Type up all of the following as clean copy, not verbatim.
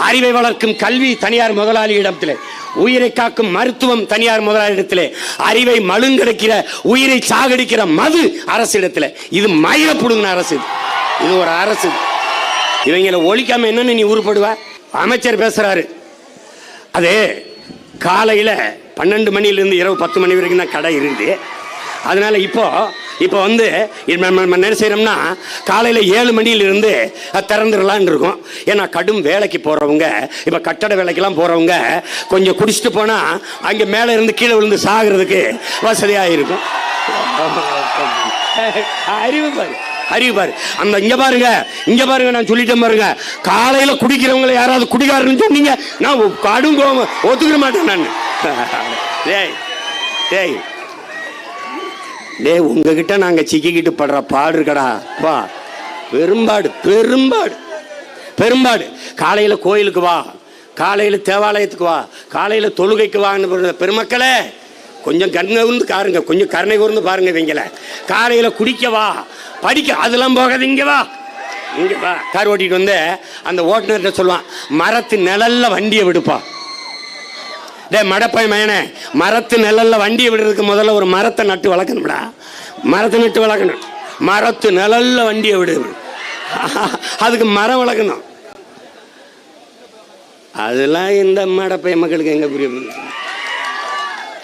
அறிவை வளர்க்கும் கல்வி தனியார் முதலாளியிடத்திலே, உயிரை காக்கும் மருத்துவம் தனியார் முதலாளியிடத்திலே, அறிவை மழுங்கடிக்கிற உயிரை சாகடிக்கிற மது அரசிடத்தில். இது மயிர புடுங்கின அரசு. இது ஒரு அரசு. இவங்களை ஒழிக்காம என்னன்னு நீ உருப்படுவ? அமைச்சர் பேசுறாரு, அது காலையில் 12 மணிலிருந்து இரவு 10 மணி வரைக்கும் தான் கடை இருக்குது. அதனால இப்போ வந்து நம்ம என்ன செய்யறோம்னா காலையில் 7 மணிலிருந்து திறந்துடலான்னு இருக்கும். ஏன்னா கடும் வேலைக்கு போகிறவங்க, இப்போ கட்டட வேலைக்கெல்லாம் போகிறவங்க கொஞ்சம் குடிச்சிட்டு போனால் அங்கே மேலே இருந்து கீழே விழுந்து சாகிறதுக்கு வசதியாக இருக்கும். அறிவு பாரு. அந்த இங்க பாருங்க நான் சொல்லிட்டேன் பாருங்க, காலையில குடிக்கிறவங்களை யாராவது குடிகாரன்னு சொன்னீங்க, நான் கடும் கோவம் ஒத்துக்கிற மாட்டேன் நான். டேய் உங்ககிட்ட நாங்க சிக்கிக்கிட்டு படுற பாடு இருக்கடா பா, பெரும்பாடு. காலையில கோயிலுக்கு வா, காலையில தேவாலயத்துக்கு வா, காலையில தொழுகைக்கு வான்னு பெருமக்களே கொஞ்சம் கண்ணூர்ந்து காருங்க, கொஞ்சம் கருணை கூர்ந்து பாருங்க. இவங்கள காலையில குடிக்க வா, படிக்க அதெல்லாம் போகாது, இங்க வா. கார் ஓட்டிட்டு வந்து அந்த ஓட்டுநர்கிட்ட சொல்லுவான், மரத்து நிழல்ல வண்டியை விடுப்பா. டே மடப்பை மயனே, மரத்து நிழல்ல வண்டியை விடுறதுக்கு முதல்ல ஒரு மரத்தை நட்டு வளர்க்கணும்டா. மரத்து நிழல்ல வண்டியை விடு, அதுக்கு மரம் வளர்க்கணும். அதெல்லாம் இந்த மடப்பை மக்களுக்கு எங்க புரியும்?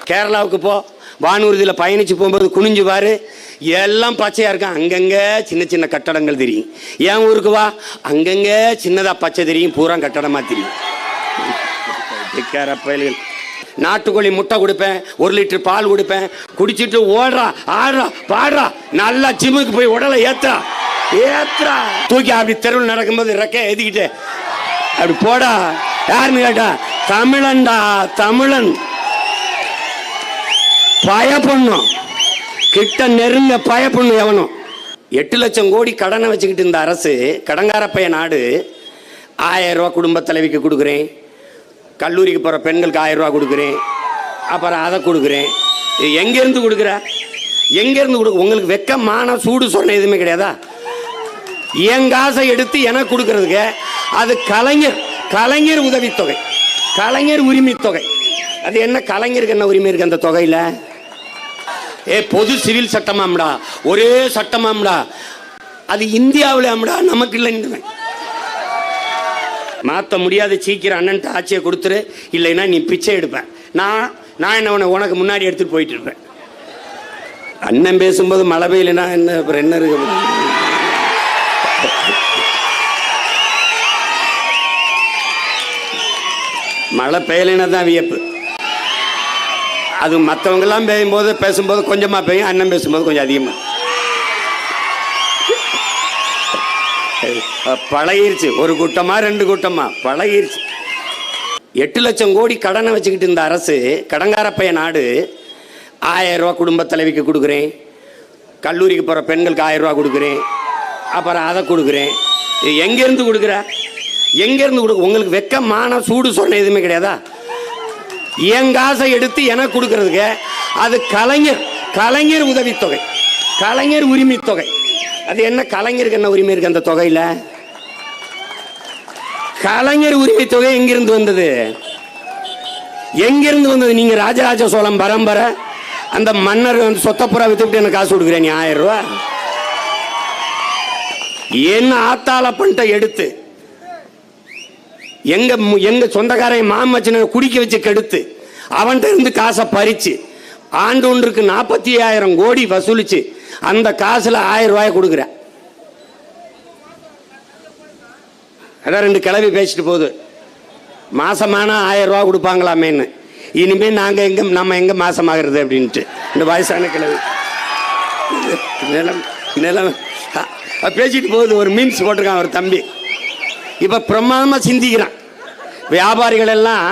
கேரளாவுக்கு போ, வானூர்தியில் பயணிச்சு போகும்போது குனிஞ்சு பாரு, எல்லாம் பச்சையா இருக்கான். அங்கங்க சின்ன சின்ன கட்டடங்கள் தெரியும். என் ஊருக்கு வா, அங்கங்க சின்னதா பச்சை தெரியும், பூரா கட்டடமா தெரியும். நாட்டுக்கோழி முட்டை கொடுப்பேன், 1 லிட்டர் பால் கொடுப்பேன், குடிச்சிட்டு ஓடுறா, ஆடுறா, பாடுறா, நல்லா ஜிம்முக்கு போய் உடலை ஏத்துறா, தூக்கி அப்படி தெருவில் நடக்கும்போது ரெக்க ஏத்திக்கிட்டு அப்படி போடா. யாருன்னு கேட்டா, தமிழன்டா, தமிழன். பயப்படணும், கிட்ட நெருங்க பயப்படணும் எவனும். 8 லட்சம் கோடி கடனை வச்சுக்கிட்டு இந்த அரசு, கடங்கார பைய நாடு. 1000 ரூபா குடும்ப தலைவிக்கு கொடுக்குறேன், கல்லூரிக்கு போகிற பெண்களுக்கு 1000 ரூபா கொடுக்குறேன், அப்புறம் அதை கொடுக்குறேன். எங்கேருந்து கொடுக்குற? உங்களுக்கு வெக்கமான சூடு சொன்ன எதுவுமே கிடையாதா? என் காசை எடுத்து எனக்கு கொடுக்கறதுக்கு அது கலைஞர் உதவித்தொகை, கலைஞர் உரிமை தொகை. அது என்ன, கலைஞருக்கு என்ன உரிமை இருக்கு அந்த தொகையில்? பொது சிவில் சட்டமாம்டா, ஒரே சட்டமாம்டா, அது இந்தியாவில் ஆம்டா, நமக்கு இல்லை. மாற்ற முடியாத சீக்கிரம் அண்ணன்ட்ட ஆட்சியை கொடுத்துரு, இல்லைன்னா நீ பிச்சை எடுப்பேன். நான் என்ன உனக்கு முன்னாடி எடுத்துட்டு போயிட்டு இருப்பேன். அண்ணன் பேசும்போது மழை பெய்யலைன்னா என்ன, அப்புறம் என்ன இருக்கு? மழை பெய்யலைன்னா தான் வியப்பு. அது மற்றவங்கெல்லாம் பேசும்போது கொஞ்சமா பெய்யும், அண்ணன் பேசும்போது கொஞ்சம் அதிகமா. பழகிருச்சு, ஒரு கூட்டமா 2 கூட்டமா பழகிருச்சு. 8 லட்சம் கோடி கடனை வச்சுக்கிட்டு இந்த அரசு, கடங்கார பைய நாடு. 1000 ரூபா குடும்ப தலைவிக்கு கொடுக்குறேன், கல்லூரிக்கு போகிற பெண்களுக்கு 1000 ரூபா கொடுக்குறேன், அப்புறம் அதை கொடுக்குறேன். எங்கேருந்து கொடுக்குற? உங்களுக்கு வெக்கமான சூடு சொன்ன எதுவுமே கிடையாதா? என் காசை எடுத்து எனக்கு கொடுக்கறதுக்கு அது கலைஞர் உதவித்தொகை, கலைஞர் உரிமை தொகை. அது என்ன, கலைஞருக்கு என்ன உரிமை இருக்கு அந்த தொகையில்? கலைஞர் உரிமை தொகை எங்கிருந்து வந்தது? நீங்க ராஜராஜ சோழன் பரம்பரை, அந்த மன்னர் சொத்தப்புறா வித்துட்டு எனக்கு காசு கொடுக்குறேன், நீ 1000 ரூபா என்ன ஆத்தாள பண்ணிட்ட எடுத்து எங்க சொந்தக்காரன் மாமச்சனை குடிக்க வச்சு கெடுத்து அவன்கிட்ட இருந்து காசை பறிச்சு ஆண்டு ஒன்றுக்கு 45,000 கோடி வசூலிச்சு அந்த காசுல 1000 ரூபாய் கொடுக்குற. அதான் 2 கிளவி பேசிட்டு போகுது, மாசமான 1000 ரூபா கொடுப்பாங்களாமேன்னு. இனிமே நம்ம எங்க மாசமாகிறது அப்படின்ட்டு இந்த வயசான கிளவி நிலம் பேசிட்டு போகுது. ஒரு மீம்ஸ் போட்டிருக்கான் ஒரு தம்பி, இப்ப பிரமாதமா சிந்திக்கிறான். வியாபாரிகள் எல்லாம்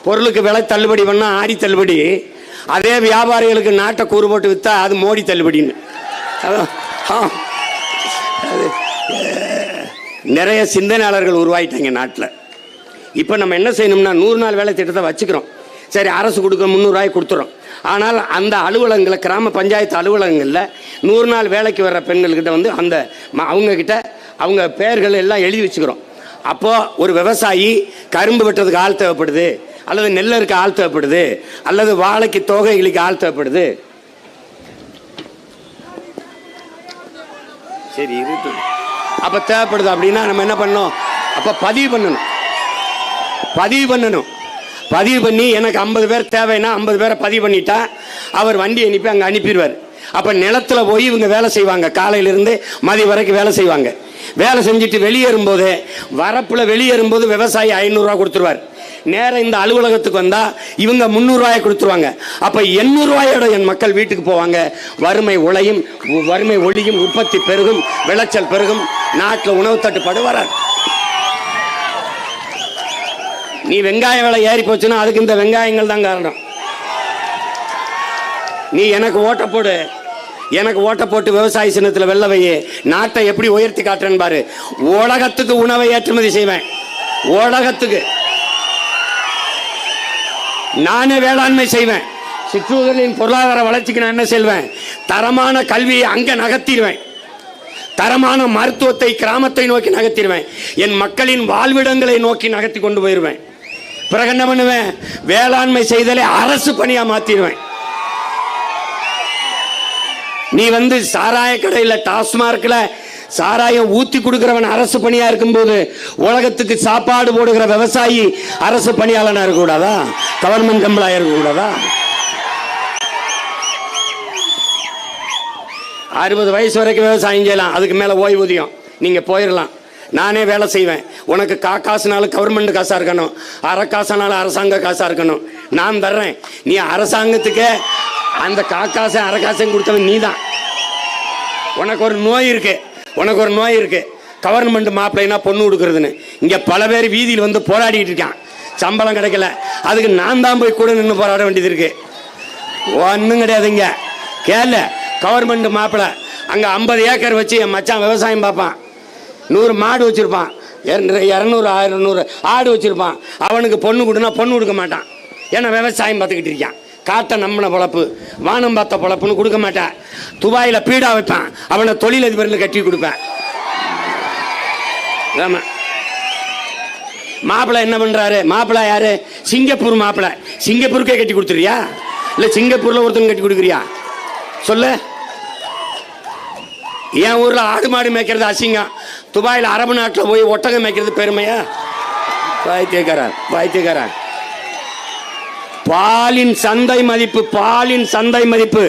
பொருளுக்கு விலை தள்ளுபடி பண்ணா ஆடி தள்ளுபடி, அதே வியாபாரிகளுக்கு நாட்டை கூறு போட்டு வித்தா அது மோடி தள்ளுபடின்னு. நிறைய சிந்தனையாளர்கள் உருவாயிட்டாங்க நாட்டில். இப்போ நம்ம என்ன செய்யணும்னா 100 நாள் வேலை திட்டத்தை வச்சுக்கிறோம். சரி, அரசு கொடுக்க 300 ரூபாய் கொடுத்துறோம். ஆனால் அந்த அலுவலகங்களில், கிராம பஞ்சாயத்து அலுவலகங்களில் 100 நாள் வேலைக்கு வர்ற பெண்கள்கிட்ட வந்து அவங்கக்கிட்ட அவங்க பெயர்கள் எல்லாம் எழுதி வச்சுக்கிறோம். அப்போ ஒரு விவசாயி கரும்பு வெட்டுறதுக்கு ஆள் தேவைப்படுது, அல்லது நெல்லருக்கு ஆள் தேவைப்படுது, அல்லது வாழைக்கு தோகைகளுக்கு ஆள் தேவைப்படுது. சரி இருக்கு. அப்ப தேவைப்படுது அப்படின்னா நம்ம என்ன பண்ணோம்? அப்ப பதிவு பண்ணணும். பதிவு பண்ணி எனக்கு 50 பேர் தேவைன்னா 50 பேரை பதிவு பண்ணிட்டா அவர் வண்டி அனுப்பி அங்கே அனுப்பிடுவார். அப்போ நிலத்தில் போய் இவங்க வேலை செய்வாங்க. காலையிலிருந்து மதியம் வரைக்கும் வேலை செய்வாங்க. வேலை செஞ்சுட்டு வெளியேறும்போது, வரப்பில் வெளியேறும்போது விவசாயி 500 ரூபா கொடுத்துருவார். நேரம் இந்த அலுவலகத்துக்கு வந்தால் இவங்க 300 ரூபாயை கொடுத்துருவாங்க. அப்போ 800 ரூபாயோட என் மக்கள் வீட்டுக்கு போவாங்க. வறுமை ஒழியும், உற்பத்தி பெருகும், விளைச்சல் பெருகும், நாட்டில் உணவு தட்டுப்பாடு வராது. நீ வெங்காய விலை ஏறி போச்சுன்னா அதுக்கு இந்த வெங்காயங்கள் தான் காரணம். நீ எனக்கு ஓட்ட போட்டு விவசாய சின்னத்தில் வெள்ள வையே, நாட்டை எப்படி உயர்த்தி காட்டுறேன்னு பாரு. உலகத்துக்கு உணவை ஏற்றுமதி செய்வேன். உலகத்துக்கு நானே வேளாண்மை செய்வேன். சிற்றூர்களின் பொருளாதார வளர்ச்சிக்கு நான் என்ன செய்வேன்? தரமான கல்வியை அங்க நகர்த்திடுவேன். தரமான மருத்துவத்தை கிராமத்தை நோக்கி நகர்த்திடுவேன். என் மக்களின் வாழ்விடங்களை நோக்கி நகர்த்தி கொண்டு போயிடுவேன். பிறகு என்ன பண்ணுவேன்? வேளாண்மை செய்தலை அரசு பணியா மாத்திடுவேன். நீ சாராய கடையில் டாஸ்மார்க்ல சாராயம் ஊத்தி கொடுக்கிறவன் அரசு பணியா இருக்கும்போது உலகத்துக்கு சாப்பாடு போடுகிற விவசாயி அரசு பணியாளனா இருக்க கூடாதா? கவர்மெண்ட் எம்ப்ளாயி இருக்க கூடாதா? 60 வயசு வரைக்கும் விவசாயம் செய்யலாம். அதுக்கு மேல ஓய்வூதியம் நீங்க போயிடலாம். நானே வேலை செய்வேன். உனக்கு காசுனாலும் கவர்மெண்ட் காசா இருக்கணும், அரை காசானாலும் அரசாங்க காசா இருக்கணும். நான் தர்றேன். நீ அரசாங்கத்துக்கு அந்த காசை அரை காசையும் கொடுத்தவன் நீ தான். உனக்கு ஒரு நோய் இருக்கு. கவர்மெண்ட் மாப்பிள்ளைனா பொண்ணு கொடுக்கறதுன்னு இங்க பல பேர் வீதியில் போராடிட்டு இருக்கான். சம்பளம் கிடைக்கல. அதுக்கு நான் தான் போய் கூட நின்று போராட வேண்டியது இருக்கு. ஒன்றும் கிடையாதுங்க. கேள, கவர்மெண்ட் மாப்பிள்ளை அங்க 50 ஏக்கர் வச்சு என் மச்சான் விவசாயம் பார்ப்பான். 100 மாடு வச்சிருப்பான், 200 100 ஆடு வச்சிருப்பான். அவனுக்கு பொண்ணு கொடுக்க மாட்டான். ஏன்னா விவசாயம் பார்த்துக்கிட்டு இருக்கான். காட்ட நம்பின பொழப்பு, வானம் பார்த்த பொழப்புன்னு கொடுக்க மாட்டான். துபாயில பீடா வைப்பான். அவனை தொழிலதிபர்கள் கட்டி கொடுப்பேன். மாப்பிள்ளை என்ன பண்றாரு? மாப்பிள்ளை யாரு? சிங்கப்பூர் மாப்பிள்ளை. சிங்கப்பூருக்கே கட்டி கொடுத்துறியா? இல்ல சிங்கப்பூர்ல ஒருத்தன் கட்டி கொடுக்குறியா? சொல்லு. என் ஊர்ல ஆடு மாடு மேய்க்கிறது அசிங்கம். துபாயில் அரபு நாட்டில் போய் ஒட்டகம் மேய்க்கிறது பெருமையா? பாய்த்தியக்காரா. பாலின் சந்தை மதிப்பு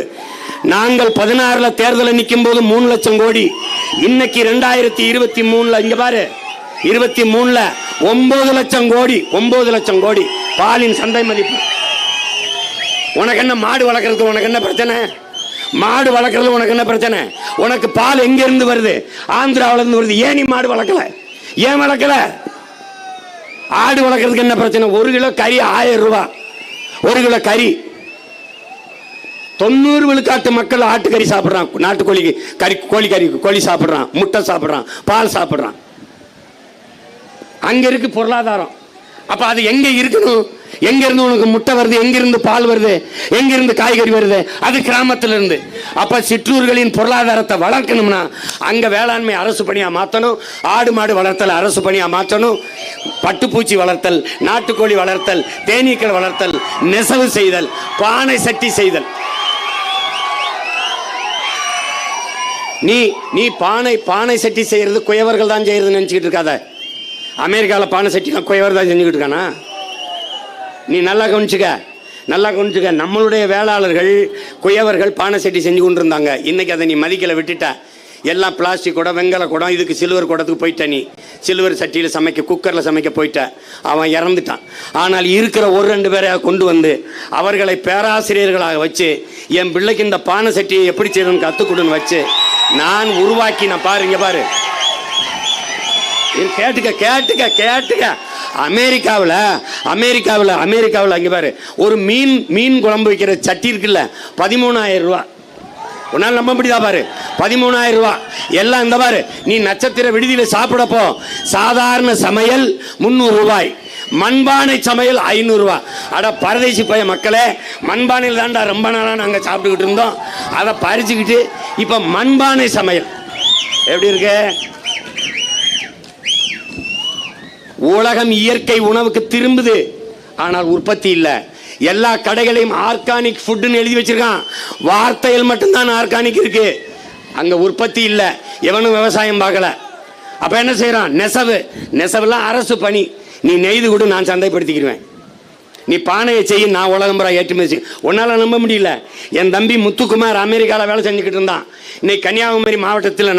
நாங்கள் 16ல தேர்தலில் நிற்கும் போது 3 லட்சம் கோடி. இன்னைக்கு 2023ல இங்க பாரு, 23ல 9 லட்சம் கோடி பாலின் சந்தை மதிப்பு. உனக்கு என்ன மாடு வளர்க்கறது? உனக்கு என்ன பிரச்சனை? மாடு வளர்க்கறது உனக்கு என்ன பிரச்சனை? உனக்கு பால் எங்க இருந்து வருது? ஆந்திராவில இருந்து வருது. ஏன் நீ மாடு வளர்க்கல? ஏன் வளர்க்கல? ஆடு வளர்க்கறதுக்கு என்ன பிரச்சனை? 1 கிலோ கறி 1000 ரூபாய். 1 கிலோ கறி. 90 விழுக்காட்டு மக்கள் ஆட்டுக்கறி சாப்பிடுறான். நாட்டுக்கோழி கறி, கோழி சாப்பிடுறான், முட்டை சாப்பிடுறான், பால் சாப்பிடுறான். அங்க இருக்கு பொருளாதாரம். அப்ப அது எங்க இருக்கணும்? எங்க இருந்து உனக்கு முட்டை வருது? எங்க இருந்து பால் வருது? எங்க இருந்து காய்கறி வருது? அது கிராமத்துல இருந்து. அப்ப சிற்றூர்களின் பொருளாதாரத்தை வளர்க்கணும்னா அங்க வேளாண்மை அரசு பணியா மாற்றணும். ஆடு மாடு வளர்த்தல் அரசு பணியா மாற்றணும். பட்டுப்பூச்சி வளர்த்தல், நாட்டுக்கோழி வளர்த்தல், தேனீக்கள் வளர்த்தல், நெசவு செய்தல், பானை சட்டி செய்தல். நீ பானை சட்டி செய்யறது குயவர்கள் தான் செய்யறது நினைச்சுக்கிட்டு இருக்காத. அமெரிக்காவில் பானை சட்டிலாம் குயவர் தான் செஞ்சுக்கிட்டு இருக்கானா? நீ நல்லா கவனிச்சுக்க. நம்மளுடைய வேளாளர்கள் குயவர்கள் பானை சட்டி செஞ்சு கொண்டு இருந்தாங்க. இன்னைக்கு அதை நீ மதிக்கல, விட்டுட்ட. எல்லாம் பிளாஸ்டிக் குடம், வெங்கல குடம், இதுக்கு சில்வர் குடத்துக்கு போயிட்ட. நீ சில்வர் சட்டியில் குக்கரில் சமைக்க போயிட்ட. அவன் இறந்துட்டான். ஆனால் இருக்கிற 1-2 பேரை கொண்டு வந்து அவர்களை பேராசிரியர்களாக வச்சு என் பிள்ளைக்கு இந்த பானை சட்டியை எப்படி செய்யணும்னு கற்றுக் கொடுன்னு வச்சு நான் உருவாக்கி நான் பாரு. கேட்டுக்க. அமெரிக்காவில் அங்க பாரு, ஒரு மீன் குழம்பு வைக்கிற சட்டி இருக்குல்ல, 13,000 ரூபா. உன்னால் நம்ப முடியுதா பாரு? 13,000 ரூபா. எல்லாம் இந்த பாரு, நீ நட்சத்திர விடுதியில் சாப்பிடப்போ சாதாரண சமையல் 300 ரூபாய், மண்பானை சமையல் 500 ரூபா. அட பரதேசி பைய மக்களே, மண்பானையில் தாண்டா ரொம்ப நாளாக நாங்கள் சாப்பிட்டுக்கிட்டு இருந்தோம். அதை பறிச்சுக்கிட்டு இப்போ மண்பானை சமையல் எப்படி இருக்கு? உலகம் இயற்கை உணவுக்கு திரும்புது, ஆனால் உற்பத்தி இல்லை. எல்லா கடைகளையும் ஆர்கானிக் ஃபுட்னு எழுதி வச்சிருக்கான். வார்த்தைகள் மட்டும்தான் ஆர்கானிக் இருக்கு, அங்க உற்பத்தி இல்லை. எவனும் விவசாயம் பார்க்கல. அப்ப என்ன செய்யறான்? நெசவுலாம் அரசு பணி. நீ நெய்து கூட நான் சந்தைப்படுத்திக்கிறேன், நீ பானையை செய்ய, நான் உலகம்புறா ஏற்றுமதி. உன்னால நம்ப முடியல. என் தம்பி முத்துக்குமார் அமெரிக்காவில் வேலை செஞ்சுக்கிட்டு இருந்தான். இன்னைக்கு கன்னியாகுமரி மாவட்டத்தில்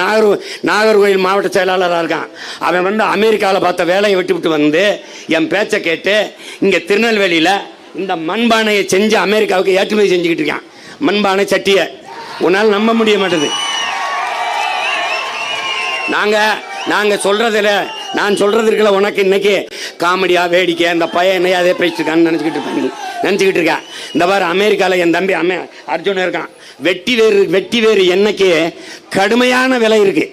நாகர்கோவில் மாவட்ட செயலாளராக இருக்கான். அவன் வந்து அமெரிக்காவில் பார்த்த வேலையை விட்டு வந்து என் பேச்சை கேட்டு இங்கே திருநெல்வேலியில் இந்த மண்பானையை செஞ்சு அமெரிக்காவுக்கு ஏற்றுமதி செஞ்சுக்கிட்டு இருக்கான். மண்பானை சட்டியை உன்னால் நம்ப முடிய மாட்டேது. நாங்கள் சொல்றதில்ல, நான் சொல்றது இருக்கல. உனக்கு இன்னைக்கு காமெடியா வேடிக்கை, அந்த பையன் என்னையா அதே பேசிட்டுருக்கான்னு நினச்சிக்கிட்டு இருக்கேன். இந்த மாதிரி அமெரிக்காவில் என் தம்பி அர்ஜுன் இருக்கான். வெட்டி வேறு எண்ணெய்க்கு கடுமையான விலை இருக்கு.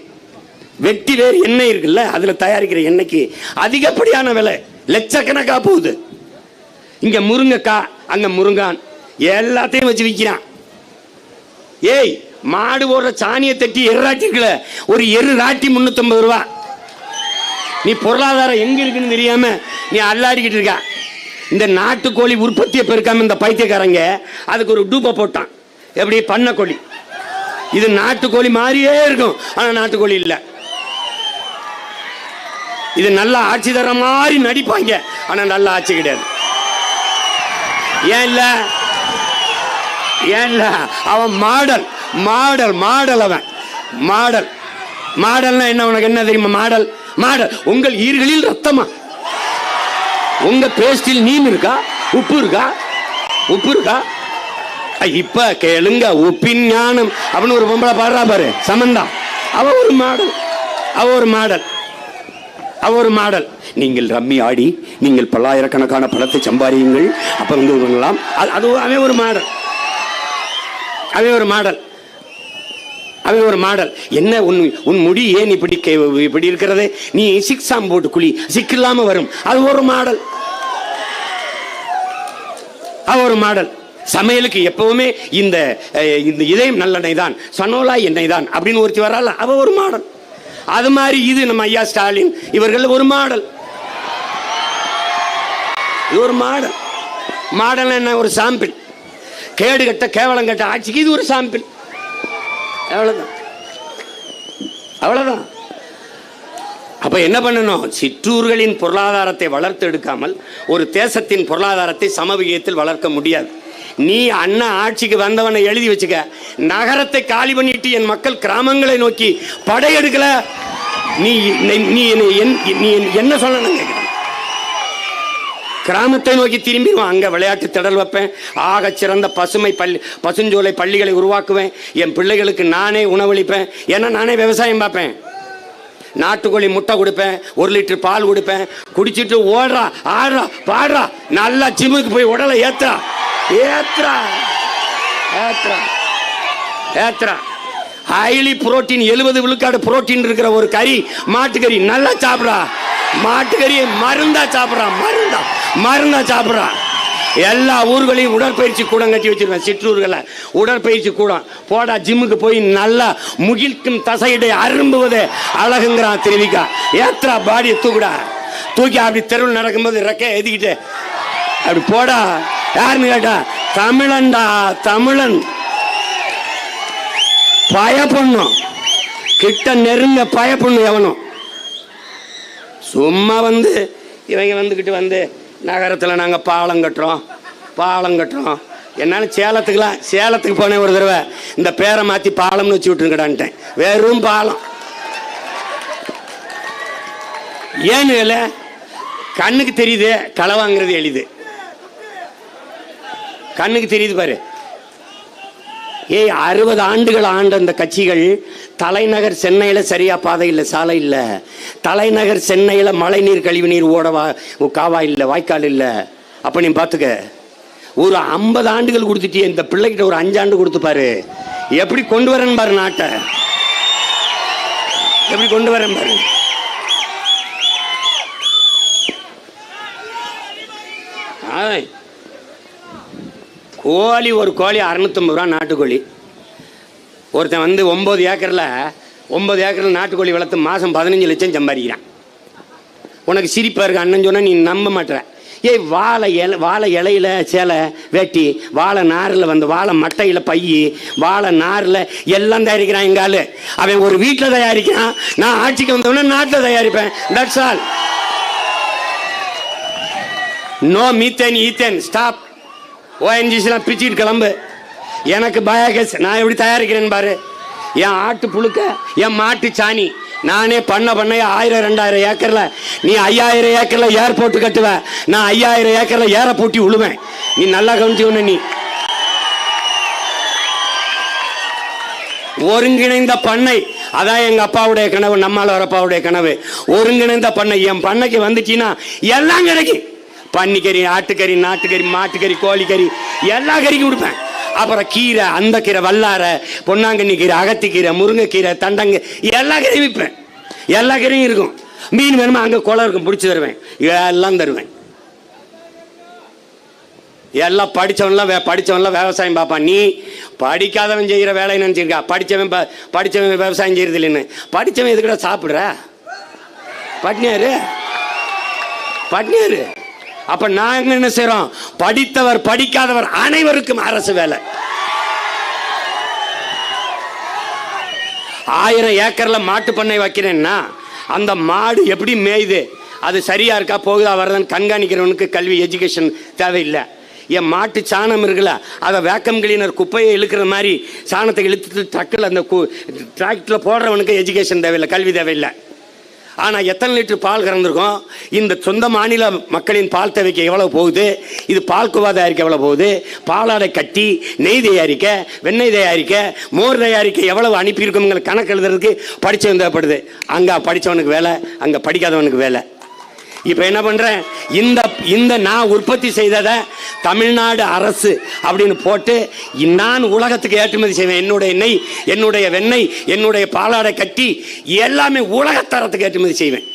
வெட்டி வேறு எண்ணெய் இருக்குல்ல, அதில் தயாரிக்கிற எண்ணெய்க்கு அதிகப்படியான விலை, லட்சக்கணக்கா போகுது. இங்கே முருங்கைக்காய், அங்கே முருங்கான், எல்லாத்தையும் வச்சு விற்கிறான். ஏய், மாடு போடுற சாணியை தட்டி எருராட்டி இருக்குல்ல, ஒரு எரு ராட்டி 350 ரூபா. நீ பொருளாதாரம் எங்க இருக்குன்னு தெரியாம நீ அல்லாடிக்கிட்டு இருக்க. இந்த நாட்டுக்கோழி உற்பத்தியை பெருக்காம இந்த பைத்தியக்காரங்க அதுக்கு ஒரு டூப்பை போட்டான். எப்படி? பண்ணக்கோழி. இது நாட்டுக்கோழி மாதிரியே இருக்கும், ஆனா நாட்டுக்கோழி இல்லை. இது நல்லா ஆட்சி தர மாதிரி நடிப்பாங்க, ஆனா நல்லா ஆட்சி கிடையாது. ஏன் இல்ல? அவன் மாடல். அவன் மாடல்னா என்ன? உனக்கு என்ன தெரியுமா? மாடல் உங்கள் ஈர்களில் ரத்தமா? உங்க பேஸ்டில் நீம் இருக்கா? உப்பு இருக்கா? இப்ப கேளுங்க, உப்பின் ஞானம் அப்படின்னு ஒரு பொம்பளை பாடுறா பாரு, சமந்தா. அவ ஒரு மாடல். நீங்கள் ரம்மி ஆடி நீங்கள் பல்லாயிரக்கணக்கான பணத்தை சம்பாதியுங்கள், அப்ப வந்து பண்ணலாம். அவன் ஒரு மாடல். என்ன உன் முடி ஏன் இப்படி இருக்கிறது? நீ சிக்ஸாம் போட்டு குழி, சிக்கில்லாம வரும். அது ஒரு மாடல். சமையலுக்கு எப்பவுமே இந்த இதயம் நல்லெண்ணெய் தான், சனோலா எண்ணெய் தான் அப்படின்னு ஒருத்தி வரால, அவ ஒரு மாடல். அது மாதிரி இது நம்ம ஐயா ஸ்டாலின் இவர்கள் ஒரு மாடல். இது ஒரு மாடல் என்ன? ஒரு சாம்பிள். கேடு கட்ட கேவலம் கட்ட ஆட்சிக்கு இது ஒரு சாம்பிள். அவ்வளவுதான். அப்ப என்ன பண்ணணும்? சிற்றூர்களின் பொருளாதாரத்தை வளர்த்து எடுக்காமல் ஒரு தேசத்தின் பொருளாதாரத்தை சமவிகிதத்தில் வளர்க்க முடியாது. நீ அண்ணா ஆட்சிக்கு வந்தவனை எழுதி வச்சுக்க, நகரத்தை காலி பண்ணிட்டு என் மக்கள் கிராமங்களை நோக்கி படையெடுக்கல, நீ என்ன சொல்லணும்? கிராமத்தை நோக்கி திரும்பிடுவான். அங்கே விளையாட்டு திடல் வைப்பேன், ஆக சிறந்த பசுஞ்சோலை பள்ளிகளை உருவாக்குவேன், என் பிள்ளைகளுக்கு நானே உணவளிப்பேன், ஏன்னா நானே விவசாயம் பார்ப்பேன். நாட்டுக்கோழி முட்டை கொடுப்பேன், 1 லிட்டர் பால் கொடுப்பேன். குடிச்சிட்டு ஓடுறா, ஆடுறா, பாடுறா, நல்லா ஜிம்முக்கு போய் உடலை ஏத்துறா. ஹைலி புரோட்டீன், 70 விழுக்காடு புரோட்டீன் இருக்கிற ஒரு கறி, மாட்டுக்கறி நல்லா சாப்பிட்றா. மாட்டுக்கறியை மருந்தா சாப்பிட்றா. எல்லா ஊர்களையும் உடற்பயிற்சி கூடம் கட்டி வச்சிருவேன். சிற்றூர்களை உடற்பயிற்சி கூடம் போடா, ஜிம்முக்கு போய் நல்லா முகிழ்க்கும் தசையிடை அரும்புவதே அழகுங்கிறான் திருவிக்கா. ஏத்ரா பாடியை தூக்கி அப்படி தெருவில் நடக்கும்போது ரெக்க எதிக்கிட்டு அப்படி போடா. யாருன்னு கேட்டா, தமிழன். பயப்படணும், கிட்ட நெருங்க பயப்படணும். எவனும் சும்மா வந்து இவங்க வந்துக்கிட்டு நகரத்தில் நாங்கள் பாலம் கட்டுறோம். என்னாலும் சேலத்துக்கு போனேன் ஒரு தடவை. இந்த பேரை மாற்றி பாலம்னு வச்சு விட்டுருக்கடான்ட்டேன். வெறும் பாலம். ஏன்னு இல்லை, கண்ணுக்கு தெரியுது, களவாங்கிறது எளிது. கண்ணுக்கு தெரியுது பாரு. 60 ஆண்டுகள் ஆண்ட அந்த கட்சிகள் தலைநகர் சென்னையில் சரியா பாதை இல்லை, சாலை இல்லை. தலைநகர் சென்னையில் மழை நீர் கழிவு நீர் காவா இல்லை, வாய்க்கால் இல்லை. அப்ப நீ பார்த்துக்க, ஒரு 50 ஆண்டுகள் கொடுத்துட்டு இந்த பிள்ளைகிட்ட ஒரு 5 ஆண்டு கொடுத்து பாரு, எப்படி கொண்டு வரேன்னு பாரு. நாட்டை எப்படி கொண்டு வரேன் பாரு. ஒரு கோழி 650 ரூபா நாட்டுக்கோழி. ஒருத்தன் 9 ஏக்கரில் நாட்டுக்கோழி வளர்த்து மாதம் 15 லட்சம் சம்பாதிக்கிறான். உனக்கு சிரிப்பாக இருக்கு அண்ணன் சொன்னால் நீ நம்ப மாட்டேற. ஏய் வாழை இலையில சேலை வேட்டி, வாழை நாரில் வந்து வாழை மட்டையில் பை, வாழை நாரில் எல்லாம் தயாரிக்கிறான் எங்கள் ஆள். அவன் ஒரு வீட்டில் தயாரிக்கிறான், நான் ஆட்சிக்கு வந்தவொடனே நாட்டில் தயாரிப்பேன். That's all. No methane ethane stop. ஓஎன்ஜிசிலாம் பிரிச்சுட்டு கிளம்பு. எனக்கு பயோகேஸ் நான் எப்படி தயாரிக்கிறேன்னு பாரு. என் ஆட்டு புழுக்க, என் மாட்டு சாணி நானே பண்ண 1000-2000 ஏக்கர்ல, நீ 5000 ஏக்கர்ல ஏர்போர்ட் கட்டுவ, நான் 5000 ஏக்கர்ல ஏற பூட்டி விழுவேன். நீ நல்லா கவனிச்சுக்கணும். நீ ஒருங்கிணைந்த பண்ணை, அதான் எங்க அப்பாவுடைய கனவு, நம்மால் அப்பாவுடைய கனவு. ஒருங்கிணைந்த பண்ணை. என் பண்ணைக்கு வந்துட்டீங்கன்னா எல்லாம் கிடைக்கும். பன்னிக்கறி, ஆட்டுக்கறி, நாட்டுக்கறி, மாட்டுக்கறி, கோழிக்கறி, எல்லா கறிக்கும் கொடுப்பேன். அப்புறம் கீரை, அந்த கீரை, வல்லாரை, பொன்னாங்கண்ணி கீரை, அகத்திக்கீரை, முருங்கைக்கீரை, தண்டங்க, எல்லா கீரையும் விற்பேன். எல்லா கீரையும் இருக்கும். மீன் வேணுமா அங்கே குளம் இருக்கும், பிடிச்சி தருவேன். எல்லாம் தருவேன். எல்லாம் படித்தவன்லாம் விவசாயம் பார்ப்பான். நீ படிக்காதவன் செய்கிற வேலையை நினச்சிருக்கா. படித்தவன் விவசாயம் செய்கிறது இல்லைன்னு. படித்தவன் எதுக்கூட சாப்பிட்ற பட்னியாரு. அப்ப நாங்க என்ன செய்யறோம்? படித்தவர் படிக்காதவர் அனைவருக்கும் அரசு வேலை. 1000 ஏக்கர்ல மாட்டு பண்ணை வைக்கிறேன்னா அந்த மாடு எப்படி மேயுது, அது சரியா இருக்கா போகுதா வரதான்னு கண்காணிக்கிறவனுக்கு கல்வி எஜுகேஷன் தேவையில்லை. என் மாட்டு சாணம் இருக்குல்ல, அதை வேக்கம் கிளீனர் குப்பையை இழுக்கிற மாதிரி சாணத்தை இழுத்துட்டு ட்ரக்கில் அந்த டிராக்டரில் போடுறவனுக்கு எஜுகேஷன் தேவையில்லை, கல்வி தேவையில்லை. ஆனால் எத்தனை லிட்டர் பால் கறந்துருக்கோம்? இந்த சொந்த மாநில மக்களின் பால் தேவைக்கு எவ்வளவு போகுது, இது பால் குவா தயாரிக்க எவ்வளோ போகுது, பாலாடை கட்டி நெய் தயாரிக்க, வெண்ணெய் தயாரிக்க, மோர் தயாரிக்க எவ்வளவு அனுப்பியிருக்கோங்கிற கணக்கு எழுதுறதுக்கு படித்தவன் தேவைப்படுது. அங்கே படித்தவனுக்கு வேலை, அங்கே படிக்காதவனுக்கு வேலை. இப்போ என்ன பண்ணுறேன்? இந்த நான் உற்பத்தி செய்ததை தமிழ்நாடு அரசு அப்படின்னு போட்டு நான் உலகத்துக்கு ஏற்றுமதி செய்வேன். என்னுடைய நெய், என்னுடைய வெண்ணெய், என்னுடைய பாலாடை கட்டி எல்லாமே உலகத்தரத்துக்கு ஏற்றுமதி செய்வேன்.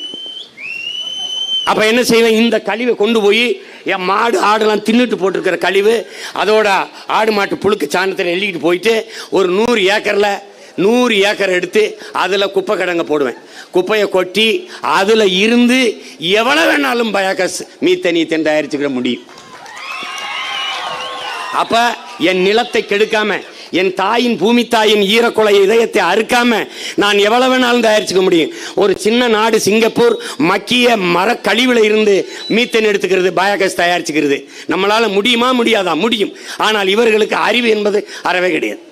அப்போ என்ன செய்வேன்? இந்த கழிவை கொண்டு போய் என் மாடு ஆடுலாம் தின்னுட்டு போட்டிருக்கிற கழிவு, அதோட ஆடு மாட்டு புழுக்கு சாணத்தில் எழுதிட்டு போயிட்டு ஒரு 100 ஏக்கர் எடுத்து அதில் குப்பை கிடங்க போடுவேன். குப்பையை கொட்டி அதில் இருந்து எவ்வளோ வேணாலும் பயோகேஸ் மீத்தேன் தயாரிச்சுக்கிற முடியும். அப்போ என் நிலத்தை கெடுக்காம, என் தாயின் பூமி தாயின் ஈரக்குலை இதயத்தை அறுக்காம நான் எவ்வளவு வேணாலும் தயாரிச்சுக்க முடியும். ஒரு சின்ன நாடு சிங்கப்பூர் மக்கிய மரக்கழிவுல இருந்து மீத்தேன் எடுத்துக்கிறது, பயோகேஸ் தயாரிச்சுக்கிறது. நம்மளால முடியுமா? முடியாதா? முடியும். ஆனால் இவர்களுக்கு அறிவு என்பது அறவே கிடையாது.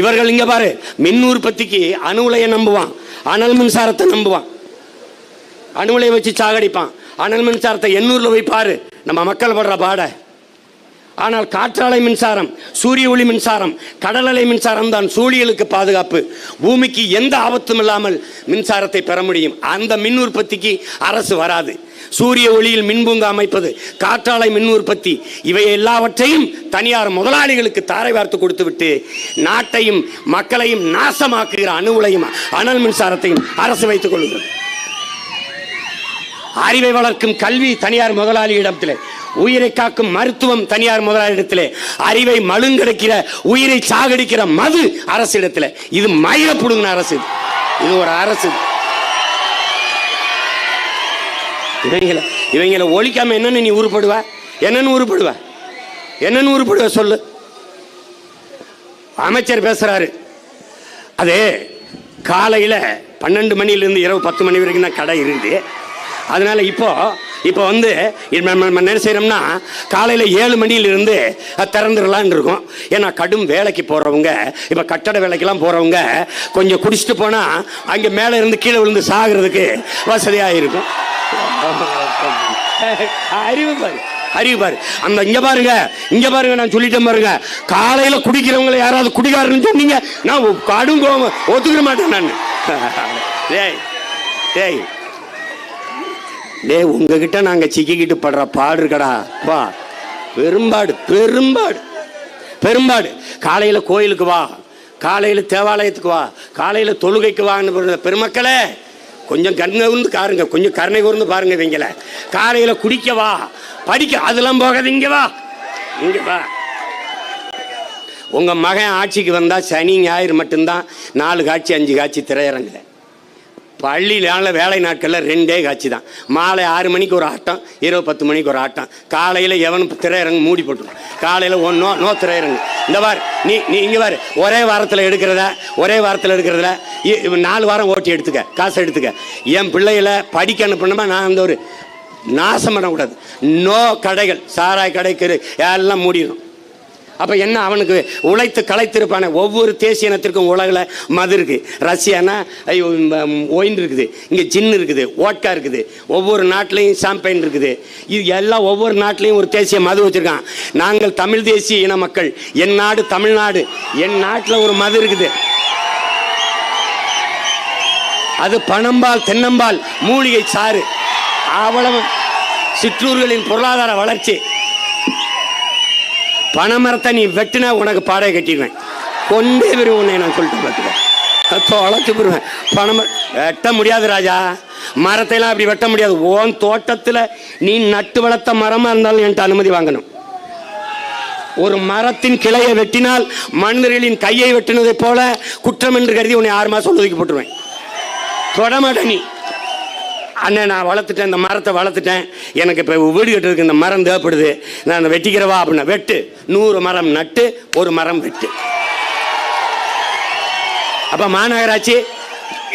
இவர்கள் இங்க பாரு, மின் உற்பத்திக்கு அணு உலையை நம்புவான், அனல் மின்சாரத்தை நம்புவான், அணு உலையை வச்சு சாகடிப்பான். அனல் மின்சாரத்தை 800 போய் பாரு, நம்ம மக்கள் படுற பாட. ஆனால் காற்றாலை மின்சாரம், சூரிய ஒளி மின்சாரம், கடல் அலை மின்சாரம் தான் சூழியலுக்கு பாதுகாப்பு. பூமிக்கு எந்த ஆபத்தும் இல்லாமல் மின்சாரத்தை பெற முடியும். அந்த மின் உற்பத்திக்கு அரசு வராது. சூரிய ஒளியில் மின்பூங்கா அமைப்பது, காற்றாலை மின் உற்பத்தி, இவை எல்லாவற்றையும் தனியார் முதலாளிகளுக்கு தாரை வார்த்து கொடுத்துவிட்டு நாட்டையும் மக்களையும் நாசமாக்குகிற அணு உலையும் அனல் மின்சாரத்தையும் அரசு வைத்துக் கொள்கிறது. அறிவை வளர்க்கும் கல்வி தனியார் முதலாளியிடத்திலே, உயிரை காக்கும் மருத்துவம் தனியார் முதலாளியிடத்திலே, அறிவை மழுங்கடிக்கிற உயிரை சாகடிக்கிற மது அரசிடத்திலே. இது மயிர புடுங்கின அரசு. இது ஒரு அரசு. இவங்களை ஒழிக்காம என்னன்னு நீ உருப்படுவ? என்னன்னு உருப்படுவ சொல்லு. அமைச்சர் பேசுறாரு, அது காலையில 12 மணிலிருந்து இரவு 10 மணி வரைக்கும் தான் கடை இருந்து, அதனால இப்போ வந்து என்ன செய்யறோம்னா காலையில் 7 மணியிலிருந்து திறந்துடலான் இருக்கும். ஏன்னா கடும் வேலைக்கு போகிறவங்க, இப்போ கட்டட வேலைக்கெல்லாம் போகிறவங்க கொஞ்சம் குடிச்சிட்டு போனால் அங்கே மேலே இருந்து கீழே விழுந்து சாகிறதுக்கு வசதியாக இருக்கும். அறிவு பாரு. அந்த இங்க பாருங்க நான் சொல்லிட்டேன் பாருங்க, காலையில் குடிக்கிறவங்களை யாராவது குடிகாரன்னு சொன்னீங்க, நான் கடும் ஒத்துக்கிற மாட்டேன் நான். உங்ககிட்ட நாங்க சிக்கிக்கிட்டு படுற பாடு இருக்கடா பா, பெரும்பாடு. காலையில கோயிலுக்கு வா, காலையில தேவாலயத்துக்கு வா, காலையில தொழுகைக்கு வான்னு பெருமக்களே கொஞ்சம் கருணை காருங்க, கொஞ்சம் கருணை கூர்ந்து பாருங்க. இவங்கள காலையில குடிக்க வா, படிக்க, அதெல்லாம் போகாது. இங்க வா. உங்க மகன் ஆட்சிக்கு வந்தா சனி ஞாயிறு மட்டும்தான் 4 காட்சி 5 காட்சி திரையரங்குல. பள்ளியில வேலை நாட்களில் 2 காட்சி தான். மாலை 6 மணிக்கு ஒரு ஆட்டம், இரவு 10 மணிக்கு ஒரு ஆட்டம். காலையில் எவனும் திரையரங்கு மூடி போட்டுரும். காலையில் நோ திரையரங்கு. இந்த வார் நீ இங்கே வார், ஒரே வாரத்தில் எடுக்கிறதா 4 வாரம் ஓட்டி எடுத்துக்க, காசு எடுத்துக்க. என் பிள்ளைகளை படிக்க அனுப்பணுமா, நான் அந்த ஒரு நாசம் பண்ணக்கூடாது. நோ கடைகள், சாராய கடைக்கு எல்லாம் மூடிடும். அப்போ என்ன, அவனுக்கு உழைத்து களைத்திருப்பான. ஒவ்வொரு தேசிய இனத்திற்கும் உலகில் மது இருக்குது. ரஷ்யானா ஒயின் இருக்குது, இங்கே ஜின் இருக்குது, ஓட்கா இருக்குது, ஒவ்வொரு நாட்டிலையும் சாம்பைன் இருக்குது. இது எல்லாம் ஒவ்வொரு நாட்டிலையும் ஒரு தேசிய மது வச்சுருக்கான். நாங்கள் தமிழ் தேசிய இன மக்கள், என் நாடு தமிழ்நாடு, என் நாட்டில் ஒரு மது இருக்குது. அது பனம்பால், தென்னம்பால், மூலிகை சாறு. அவ்வளவு சிற்றூர்களின் பொருளாதார வளர்ச்சி. பனைமரத்தை நீ வெட்டினா உனக்கு பாடையை கட்டிடுவேன், கொண்டே வரும் உன்னை. நான் சொல்லிட்டு பார்த்துக்க, தொலைச்சு போடுவேன். பனைமரம் வெட்ட முடியாது ராஜா, மரத்தையெல்லாம் அப்படி வெட்ட முடியாது. உன் தோட்டத்தில் நீ நட்டு வளர்த்த மரமாக இருந்தாலும் என்கிட்ட அனுமதி வாங்கணும். ஒரு மரத்தின் கிளையை வெட்டினால் மனிதர்களின் கையை வெட்டினதை போல குற்றம் என்று கருதி உன்னை 6 மாதம் ஒதுக்கி போட்டுருவேன். தொடமாட்ட நீ. அண்ணன் நான் வளர்த்துட்டேன், இந்த மரத்தை வளர்த்துட்டேன், எனக்கு இப்போ வீடு கட்டுறதுக்கு இந்த மரம் தேவைப்படுது, நான் அந்த வெட்டிக்கிறவா அப்படின்னா வெட்டு. 100 மரம் நட்டு 1 மரம் வெட்டு. அப்போ மாநகராட்சி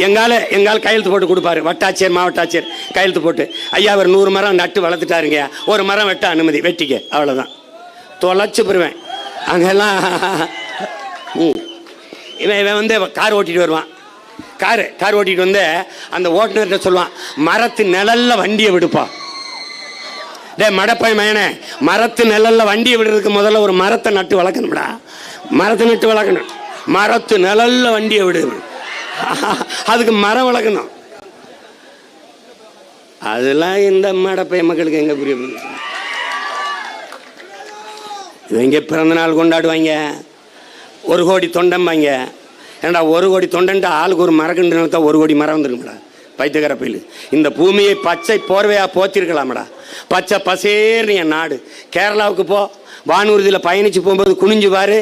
எங்கால கையெழுத்து போட்டு கொடுப்பாரு. வட்டாட்சியர், மாவட்ட ஆட்சியர் கையெழுத்து போட்டு, ஐயா அவர் 100 மரம் நட்டு வளர்த்துட்டாருங்க, 1 மரம் வெட்ட அனுமதி, வெட்டிக்க. அவ்வளோதான், தொலைச்சு போடுவேன். அங்கெல்லாம் இவன் வந்து கார் ஓட்டிட்டு வருவான். கார் ஓட்டிட்டு வந்து அந்த ஓட்டுநர்கிட்ட சொல்லுவான், மரத்து நிழல்ல வண்டியை விடுப்பா. டே மடப்பை மயனே, மரத்து நிழல்ல வண்டியை விடுறதுக்கு முதல்ல ஒரு மரத்தை நட்டு வளர்க்கணும்டா. மரத்தை நட்டு வளர்க்கணும். மரத்து நிழல்ல வண்டியை விடு, அதுக்கு மரம் வளர்க்கணும். அதெல்லாம் இந்த மடப்பை மக்களுக்கு எங்க புரிய? இவங்க பிறந்த நாள் கொண்டாடுவாங்க, 1 கோடி தொண்டம்பாங்க. ஏன்டா 1 கோடி தொண்டன்ட்டு ஆளுக்கு ஒரு மரக்கன்று நிலத்தா 1 கோடி மரம் வந்துருக்கும்டா. பைத்தியக்கார பயிலு, இந்த பூமியை பச்சை போர்வையாக போத்திருக்கலாமடா. பச்சை பசேர்னு என் நாடு. கேரளாவுக்கு போ, வானூர்தியில் பயணித்து போகும்போது குனிஞ்சு பாரு,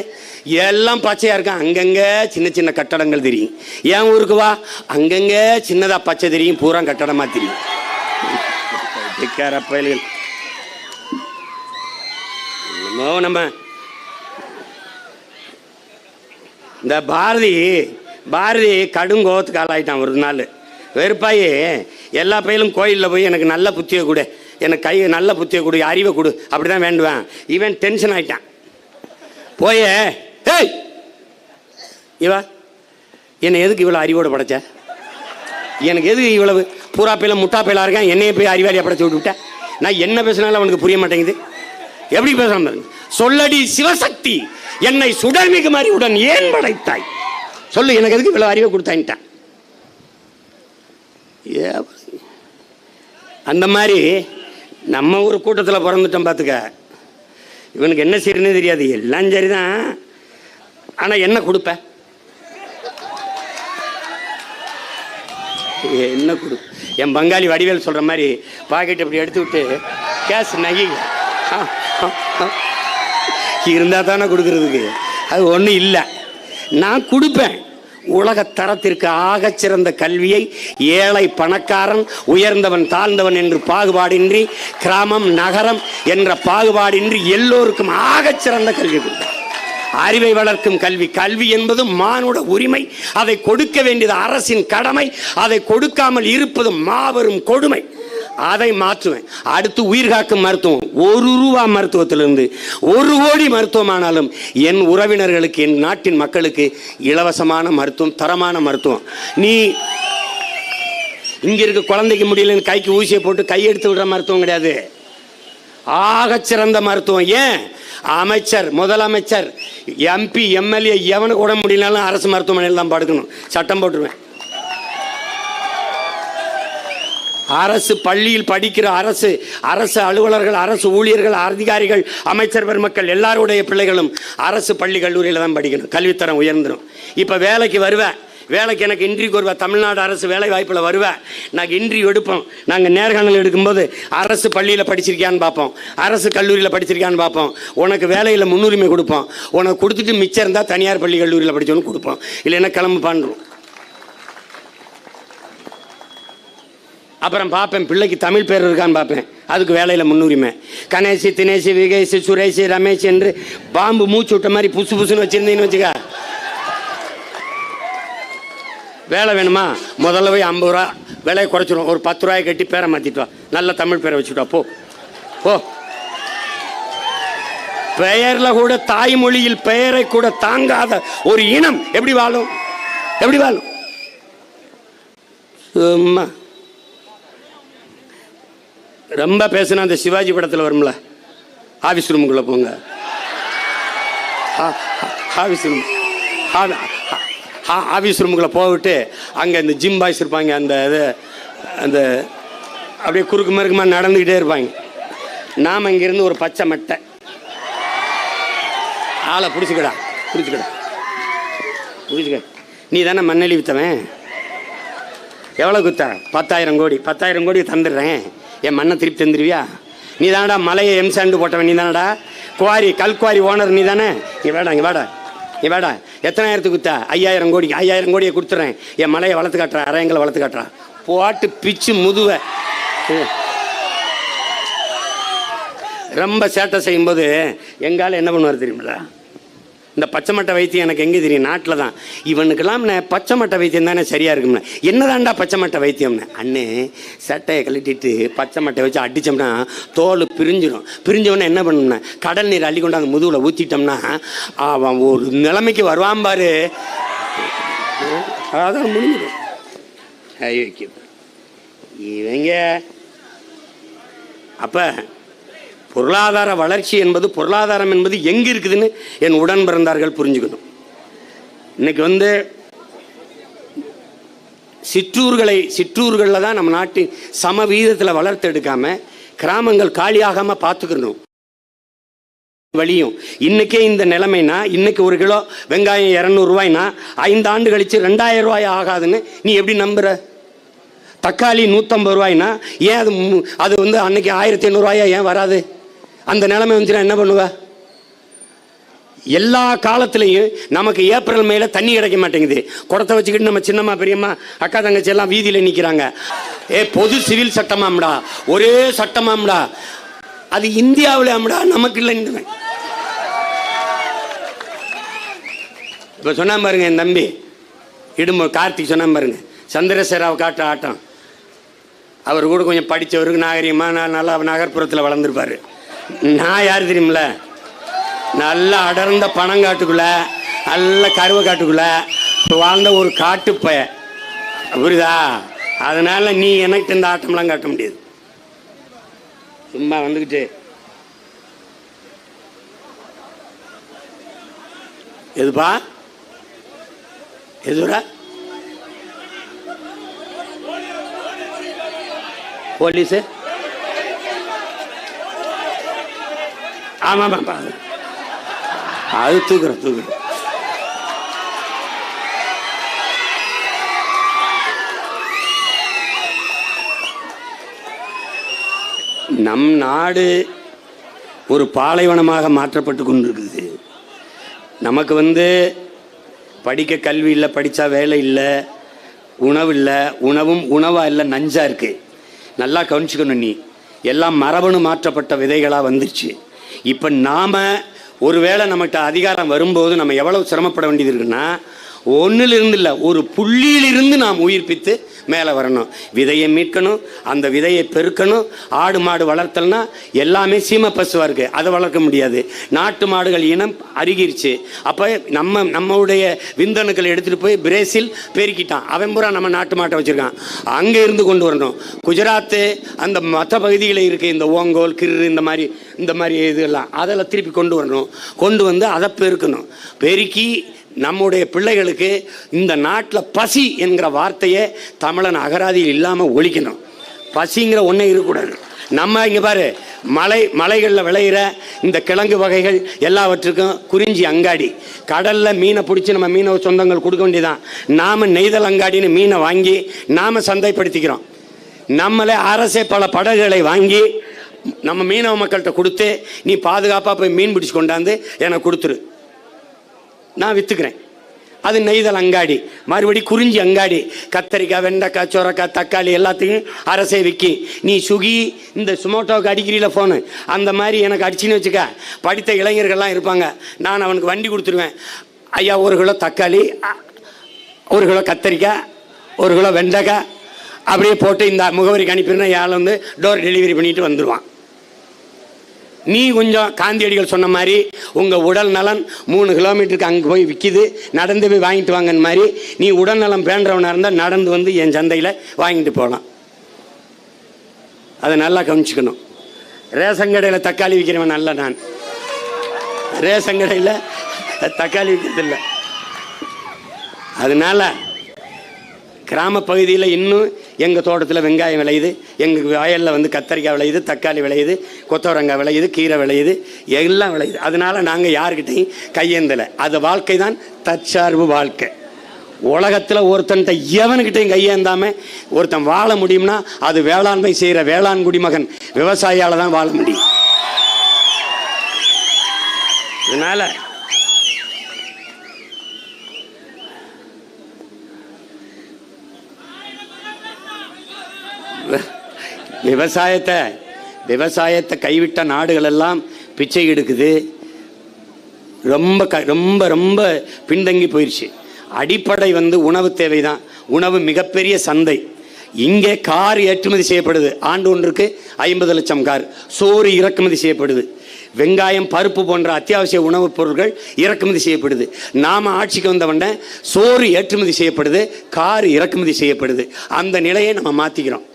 எல்லாம் பச்சையாக இருக்கான். அங்கங்கே சின்ன சின்ன கட்டடங்கள் தெரியும். என் ஊருக்கு வா, அங்கங்கே சின்னதாக பச்சை தெரியும், பூரா கட்டடமாக தெரியும். பைத்தியக்கார பயில்கள். நம்ம இந்த பாரதி கடும் கோவத்துக்கு ஆளாயிட்டான். ஒரு நாள் வெறுப்பாயி எல்லா பையிலும் கோயிலில் போய் எனக்கு நல்ல புத்தியை கொடு, எனக்கு நல்ல புத்தியை கொடு, அறிவை கொடு, அப்படி தான் வேண்டுவேன். இவன் டென்ஷன் ஆகிட்டான். போய் ஏய் இவா என்னை எதுக்கு இவ்வளோ அறிவோடு படைச்ச? எனக்கு எதுக்கு இவ்வளவு பூரா பையில முட்டா பையிலா இருக்கேன், என்னையை போய் அறிவாளியாக படைச்சி விட்டுவிட்டேன். நான் என்ன பேசினாலும் அவனுக்கு புரிய மாட்டேங்குது. எப்படி பேசுகிறேன்? சொல்லடி சிவசக்தி, என்னை சுடர்மிகு அறிவுடன் ஏன் படைத்தாய்? சொல்லு, எனக்கு எதுக்கு இவ்வளவு அறிவை கொடுத்தான்ட்டான். அந்த மாதிரி நம்ம ஒரு கூட்டத்தில் பிறந்துட்டோம் பார்த்துக்க. இவனுக்கு என்ன சரின்னு தெரியாது, எல்லாம் சரிதான். ஆனால் என்ன கொடுப்ப? என்ன கொடு? என் பங்காளி வடிவேல் சொல்கிற மாதிரி பாக்கெட் அப்படி எடுத்து விட்டு கேஷ் நகி இருந்தால் தானே கொடுக்கறதுக்கு. அது ஒன்றும் இல்லை. நான் கொடுப்பேன். உலக தரத்திற்கு ஆகச்சிறந்த கல்வியை ஏழை பணக்காரன், உயர்ந்தவன் தாழ்ந்தவன் என்று பாகுபாடின்றி, கிராமம் நகரம் என்ற பாகுபாடின்றி எல்லோருக்கும் ஆகச்சிறந்த கல்வி கொடுப்பேன். அறிவை வளர்க்கும் கல்வி. கல்வி என்பது மானுட உரிமை. அதை கொடுக்க வேண்டியது அரசின் கடமை. அதை கொடுக்காமல் இருப்பது மாபெரும் கொடுமை. அதை மாற்றுவேன். அடுத்து உயிர் காக்கும் மருத்துவம். 1 ரூபா மருத்துவத்திலிருந்து 1 கோடி மருத்துவமானாலும் என் உறவினர்களுக்கு, என் நாட்டின் மக்களுக்கு இலவசமான மருத்துவம், தரமான மருத்துவம். நீ இங்க இருக்க குழந்தைக்கு முடியலன்னு கைக்கு ஊசியை போட்டு கையெடுத்து விடுற மருத்துவம் கிடையாது. ஆகச்சிறந்த மருத்துவம். ஏன்? அமைச்சர், முதலமைச்சர், MP, MLA எவனுக்கு உடம்பு முடியலனாலும் அரசு மருத்துவமனையில் தான் படுக்கணும். சட்டம் போட்டுருவேன். அரசு பள்ளியில் படிக்கிற அரசு அலுவலர்கள், அரசு ஊழியர்கள், அதிகாரிகள், அமைச்சர் பெருமக்கள் எல்லாருடைய பிள்ளைகளும் அரசு பள்ளி கல்லூரியில் தான் படிக்கணும். கல்வித்தரம் உயர்ந்துடும். இப்போ வேலைக்கு வருவேன், வேலைக்கு எனக்கு இன்டர்வியூ வருவேன். தமிழ்நாடு அரசு வேலை வாய்ப்பில் வருவேன். நாங்கள் இன்டர்வியூ எடுப்போம். நாங்கள் நேர்காணல் எடுக்கும்போது அரசு பள்ளியில் படிச்சிருக்கியான்னு பார்ப்போம், அரசு கல்லூரியில் படிச்சிருக்கியான்னு பார்ப்போம். உனக்கு வேலையில் முன்னுரிமை கொடுப்போம். உனக்கு கொடுத்துட்டு மிச்சம் இருந்தால் தனியார் பள்ளி கல்லூரியில் படித்தவனு கொடுப்போம். இல்லைன்னா கிளம்பு பண்ணுறோம். அப்புறம் பார்ப்பேன் பிள்ளைக்கு தமிழ் பேர் இருக்கான்னு பார்ப்பேன். அதுக்கு வேலையில் முன்னுரிமை. கணேஷ், தினேஷ், விகேஷ், சுரேஷ், ரமேஷ் என்று பாம்பு மூச்சு விட்ட மாதிரி புசு புசுன்னு வச்சுருந்தீங்கன்னு வச்சுக்க. வேலை வேணுமா, முதல்ல போய் 50 ரூபா விலையை குறைச்சிடும். ஒரு 10 ரூபாயை கட்டி பேரை மாற்றிட்டு வா, நல்ல தமிழ் பேரை வச்சுட்டா போ போ. பெயரில் கூட தாய்மொழியில் பெயரை கூட தாங்காத ஒரு இனம் எப்படி வாழும்? எப்படி வாழும்? சும்மா ரொம்ப பேசுனா அந்த சிவாஜி படத்தில் வரும்ல, ஆஃபீஸ் ரூமுக்குள்ளே போங்க, ஆஃபீஸ் ரூம் ஆஃபீஸ் ரூமுக்குள்ளே போவிட்டு அங்கே இந்த ஜிம் பாய்ஸ் இருப்பாங்க, அந்த இது அந்த அப்படியே குறுக்கு மறுக்குமா நடந்துக்கிட்டே இருப்பாங்க. நாம் இங்கேருந்து ஒரு பச்சை மட்டை ஆளை பிடிச்சிக்கடா பிடிச்சிக்க. நீ தானே மண்ணெளி விற்றவன், எவ்வளோ குத்த? 10,000 கோடி. 10,000 கோடி தந்துடுறேன், என் மண்ணை திருப்பி தந்துடுவியா? நீ தானடா மலையை எம்சாண்டு போட்டவன், நீ தானடா குவாரி கல்குவாரி ஓனர், நீ தானே? நீ வேடா எத்தனாயிரத்துக்கு குத்தா? 5,000 கோடி. 5,000 கோடியை கொடுத்துட்றேன், என் மலையை வளர்த்து காட்டுறா, அரையங்களை வளர்த்து காட்டுறா. போட்டு பிச்சு முதுவை. ரொம்ப சேட்டை செய்யும்போது எங்கால என்ன பண்ணுவார் தெரியுமில்ல? இந்த பச்சை மட்டை வைத்தியம் எனக்கு எங்கே தெரியும்? நாட்டில் தான். இவனுக்கெல்லாம் பச்சை மட்டை வைத்தியம் தானே சரியாக இருக்கும்னா, என்னதான்டா பச்சை மட்டை வைத்தியம்னு? அண்ணே சட்டையை கழட்டிட்டு பச்சை மட்டை வச்சு அடித்தோம்னா தோல் பிரிஞ்சிடும். பிரிஞ்சவொடனே என்ன பண்ணணும்னா கடல் நீர் அள்ளி கொண்டு அந்த முதுகில் ஊற்றிட்டோம்னா அவன் ஒரு நிலைமைக்கு வருவான் பாரு, அதான் முடிஞ்சிடும். இவங்க அப்போ பொருளாதார வளர்ச்சி என்பது, பொருளாதாரம் என்பது எங்கே இருக்குதுன்னு என் உடன் பிறந்தார்கள் புரிஞ்சுக்கணும். இன்னைக்கு சிற்றூர்களில் தான் நம்ம நாட்டின் சம வீதத்தில் வளர்த்து எடுக்காம கிராமங்கள் காலியாகாமல் பார்த்துக்கணும் வழியும். இன்னைக்கே இந்த நிலைமைனா, இன்னைக்கு 1 கிலோ வெங்காயம் 200 ரூபாய்னா 5 ஆண்டு கழிச்சு 2000 ரூபாய் ஆகாதுன்னு நீ எப்படி நம்புற? தக்காளி 150 ரூபாய்னா ஏன் அது அன்னைக்கு 1500 ரூபாயா ஏன் வராது? அந்த நிலைமை வந்துச்சுன்னா என்ன பண்ணுவ? எல்லா காலத்திலையும் நமக்கு ஏப்ரல் மேல தண்ணி கிடைக்க மாட்டேங்குது. குடத்தை வச்சுக்கிட்டு நம்ம சின்னம்மா பெரியம்மா அக்கா தங்கச்சி எல்லாம் வீதியில் நிற்கிறாங்க. பொது சிவில் சட்டமாம்டா, ஒரே சட்டமாம்டா. அது இந்தியாவில் ஆம்டா, நமக்கு இல்லை. இப்போ சொன்னா பாருங்க, என் தம்பி இடும்பு கார்த்திக் சொன்னா பாருங்க, சந்திரசேராவை காட்ட ஆட்டம். அவர் கூட கொஞ்சம் படித்தவருக்கு நாகரிகமாக நல்லா நகர்ப்புறத்தில் வளர்ந்துருப்பார். நான் யார் தெரியுமில்ல? நல்ல அடர்ந்த பனங்காட்டுக்குள்ள, நல்ல கருவை காட்டுக்குள்ள வாழ்ந்த ஒரு காட்டுப்பய, புரியுதா? அதனால நீ எனக்கு இந்த ஆட்டம்லாம் காட்ட முடியாது. சும்மா வந்துக்கிட்டு எதுப்பா எதுரா போலீஸு? ஆமாப்பா, அது தூக்குறேன். நம் நாடு ஒரு பாலைவனமாக மாற்றப்பட்டு கொண்டிருக்குது. நமக்கு படிக்க கல்வி இல்லை, படித்தா வேலை இல்லை, உணவு இல்லை, உணவும் உணவாக இல்லை, நஞ்சா இருக்குது. நல்லா கவனிச்சுக்கணும். நீ எல்லாம் மரபணு மாற்றப்பட்ட விதைகளாக வந்துருச்சு. இப்போ நாம் ஒருவேளை நம்மகிட்ட அதிகாரம் வரும்போது நம்ம எவ்வளவு சிரமப்பட வேண்டியது இருக்குன்னா, ஒன்றிலிருந்து இல்லை, ஒரு புள்ளியிலிருந்து நாம் உயிர்ப்பித்து மேலே வரணும். விதையை மீட்கணும், அந்த விதையை பெருக்கணும். ஆடு மாடு வளர்த்தல்னா எல்லாமே சீம பசுவாக இருக்குது, அதை வளர்க்க முடியாது. நாட்டு மாடுகள் இனம் அருகிருச்சு. அப்போ நம்மளுடைய விந்தணுக்களை எடுத்துகிட்டு போய் பிரேசில் பெருக்கிட்டான், அவன் பூரா நம்ம நாட்டு மாட்டை வச்சுருக்கான். அங்கே இருந்து கொண்டு வரணும். குஜராத்து அந்த மற்ற பகுதிகளில் இருக்குது இந்த ஓங்கோல் கிரு இந்த மாதிரி இதெல்லாம், அதெல்லாம் திருப்பி கொண்டு வரணும். கொண்டு வந்து அதை பெருக்கணும். பெருக்கி நம்முடைய பிள்ளைகளுக்கு இந்த நாட்டில் பசி என்கிற வார்த்தையை தமிழன் அகராதியில் இல்லாமல் ஒழிக்கணும். பசிங்கிற ஒன்றே இருக்கக்கூடாது. நம்ம இங்கே பாரு, மலைகளில் விளையிற இந்த கிழங்கு வகைகள் எல்லாவற்றுக்கும் குறிஞ்சி அங்காடி, கடலில் மீனை பிடிச்சி நம்ம மீனவ சொந்தங்கள் கொடுக்க வேண்டியதான். நாம் நெய்தல் அங்காடின்னு மீனை வாங்கி நாம் சந்தைப்படுத்திக்கிறோம். நம்மளே அரசே பல படகுகளை வாங்கி நம்ம மீனவ மக்கள்கிட்ட கொடுத்து, நீ பாதுகாப்பாக போய் மீன் பிடிச்சி கொண்டாந்து எனக்கு கொடுத்துரு, நான் விற்றுக்கிறேன். அது நெய்தல் அங்காடி, மறுபடி குறிஞ்சி அங்காடி. கத்தரிக்காய், வெண்டைக்காய், சொரக்காய், தக்காளி எல்லாத்தையும் அரசே விற்கி. நீ சுகி இந்த சுமோட்டோவுக்கு அடிக்கிறீல ஃபோனு, அந்த மாதிரி எனக்கு அடிச்சுன்னு வச்சுக்க. படித்த இளைஞர்கள்லாம் இருப்பாங்க, நான் அவனுக்கு வண்டி கொடுத்துருவேன். ஐயா 1 கிலோ தக்காளி, 1 கிலோ கத்தரிக்காய், 1 கிலோ வெண்டைக்காய் அப்படியே போட்டு இந்த முகவரிக்கு அனுப்பிடுனா யாழ் வந்து டோர் டெலிவரி பண்ணிட்டு வந்துடுவான். நீ கொஞ்சம் காந்தியடிகள் சொன்ன மாதிரி உங்கள் உடல் நலன் 3 கிலோமீட்டருக்கு அங்கே போய் விற்கிது, நடந்து போய் வாங்கிட்டு வாங்கன்னு மாதிரி நீ உடல் நலம் பேண்டவனாக இருந்தால் நடந்து வந்து என் சந்தையில் வாங்கிட்டு போகலாம். அதை நல்லா கவனிச்சுக்கணும். ரேஷன் கடையில் தக்காளி விற்கிறவன் அல்ல நான், ரேஷன் கடையில் தக்காளி விற்கிறதில்லை. அதனால் கிராம பகுதியில் இன்னும் எங்கள் தோட்டத்தில் வெங்காயம் விளையுது, எங்கள் வயலில் வந்து கத்தரிக்காய் விளையுது, தக்காளி விளையுது, கொத்தவரங்காய் விளையுது, கீரை விளையுது, எல்லாம் விளையுது. அதனால் நாங்கள் யாருக்கிட்டையும் கையேந்தலை. அது வாழ்க்கை தான் தற்சார்பு வாழ்க்கை. உலகத்தில் ஒருத்தன்ட்ட எவனுக்கிட்டையும் கையேந்தாமல் ஒருத்தன் வாழ முடியும்னா அது வேளாண்மை செய்கிற வேளாண் குடிமகன் விவசாயியால் தான் வாழ முடியும். அதனால் விவசாயத்தை கைவிட்ட நாடுகள் எல்லாம் பிச்சை எடுக்குது, ரொம்ப ரொம்ப ரொம்ப பின்தங்கி போயிடுச்சு. அடிப்படை வந்து உணவு தேவை தான். உணவு மிகப்பெரிய சந்தை. இங்கே கார் ஏற்றுமதி செய்யப்படுது, ஆண்டு ஒன்றுக்கு 50 லட்சம் கார். சோறு இறக்குமதி செய்யப்படுது, வெங்காயம், பருப்பு போன்ற அத்தியாவசிய உணவுப் பொருட்கள் இறக்குமதி செய்யப்படுது. நாம் ஆட்சிக்கு வந்தவொடனே சோறு ஏற்றுமதி செய்யப்படுது, கார் இறக்குமதி செய்யப்படுது. அந்த நிலையை நம்ம மாற்றிக்கிறோம்.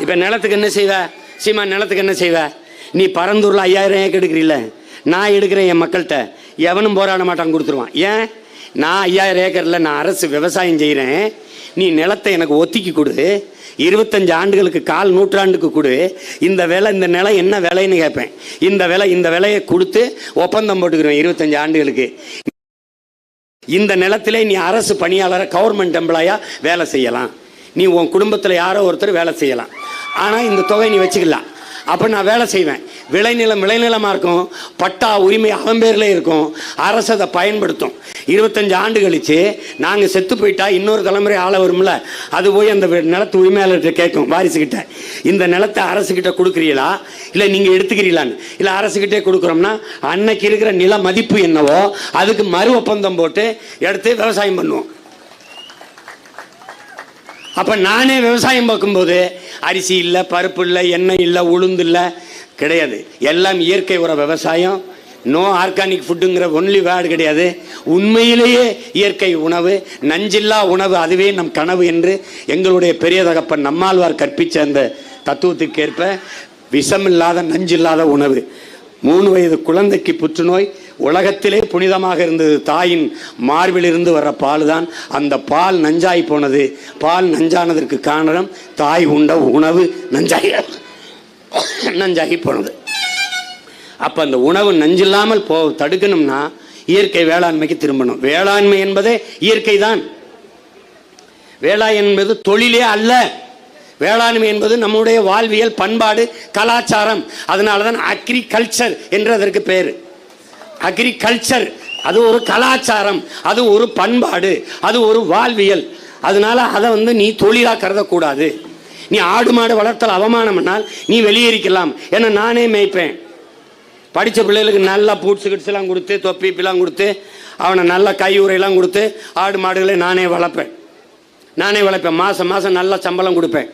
இப்போ நிலத்துக்கு என்ன செய்வ சீமா? நிலத்துக்கு என்ன செய்வ நீ? பரந்தூரில் 5000 ஏக்கர் எடுக்கிறீல்ல, நான் எடுக்கிறேன் என் மக்கள்கிட்ட, எவனும் போராட மாட்டான், கொடுத்துருவான். ஏன்? நான் 5000 ஏக்கரில் நான் அரசு விவசாயம் செய்கிறேன், நீ நிலத்தை எனக்கு ஒத்திக்கி கொடு, 25 ஆண்டுகளுக்கு, 1/4 நூற்றாண்டுக்கு கொடு. இந்த விலை, இந்த நிலம் என்ன விலைன்னு கேட்பேன். இந்த விலையை கொடுத்து ஒப்பந்தம் போட்டுக்கிறேன் 25 ஆண்டுகளுக்கு. இந்த நிலத்திலே நீ அரசு பணியாளரை, கவர்மெண்ட் எம்ப்ளாயா வேலை செய்யலாம். நீ உன் குடும்பத்தில் யாரோ ஒருத்தர் வேலை செய்யலாம். ஆனால் இந்த தொகை நீ வச்சுக்கலாம். அப்போ நான் வேலை செய்வேன். விளைநிலமாக இருக்கும், பட்டா உரிமை அவன் பேரில் இருக்கும், அரசு அதை பயன்படுத்தும். 25 ஆண்டு கழித்து நாங்கள் செத்து போயிட்டா இன்னொரு தலைமுறை ஆள வரும்ல, அது போய் அந்த நிலத்து உரிமையாளர்கிட்ட கேட்கும், வாரிசுக்கிட்ட, இந்த நிலத்தை அரசுக்கிட்ட கொடுக்குறீங்களா இல்லை நீங்கள் எடுத்துக்கிறீங்களான்னு. இல்லை அரசுக்கிட்டே கொடுக்குறோம்னா அன்னைக்கு இருக்கிற நில மதிப்பு என்னவோ அதுக்கு மறு ஒப்பந்தம் போட்டு எடுத்து விவசாயம் பண்ணுவோம். அப்போ நானே விவசாயம் பார்க்கும்போது அரிசி இல்லை, பருப்பு இல்லை, எண்ணெய் இல்லை, உளுந்து இல்லை, கிடையாது. எல்லாம் இயற்கை உர விவசாயம். நோ ஆர்கானிக் ஃபுட்டுங்கிற ஒன்லி வேர்டு கிடையாது. உண்மையிலேயே இயற்கை உணவு, நஞ்சில்லா உணவு, அதுவே நம் கனவு என்று எங்களுடைய பெரிய தகப்பன் நம்மாழ்வார் கற்பித்த அந்த தத்துவத்துக்கேற்ப விஷமில்லாத, நஞ்சில்லாத உணவு. 3 வயது குழந்தைக்கு புற்றுநோய், உலகத்திலே புனிதமாக இருந்தது தாயின் மார்பிலிருந்து வர்ற பால் தான். அந்த பால் நஞ்சாகி போனது. பால் நஞ்சானதற்கு காரணம் தாய் உண்ட உணவு நஞ்சாகி போனது. அப்போ அந்த உணவு நஞ்சில்லாமல் தடுக்கணும்னா இயற்கை வேளாண்மைக்கு திரும்பணும். வேளாண்மை என்பதே இயற்கை தான். வேளாண் என்பது தொழிலே அல்ல. வேளாண்மை என்பது நம்முடைய வாழ்வியல், பண்பாடு, கலாச்சாரம். அதனால தான் அக்ரிகல்ச்சர் என்று அதற்கு பேர். அக்ரிகல்ச்சர் அது ஒரு கலாச்சாரம், அது ஒரு பண்பாடு, அது ஒரு வாழ்வியல். அதனால அதை வந்து நீ தொழிலாக கருதக்கூடாது. நீ ஆடு மாடு வளர்த்தல் அவமானம்னால் நீ வெளியேறிக்கலாம். ஏன்னா நானே மேய்ப்பேன். படித்த பிள்ளைகளுக்கு நல்லா பூட்ஸு கிட்ஸ்லாம் கொடுத்து, தொப்பிலாம் கொடுத்து, அவனை நல்லா கையுறையெல்லாம் கொடுத்து ஆடு மாடுகளை நானே வளர்ப்பேன். மாதம் மாதம் நல்லா சம்பளம் கொடுப்பேன்,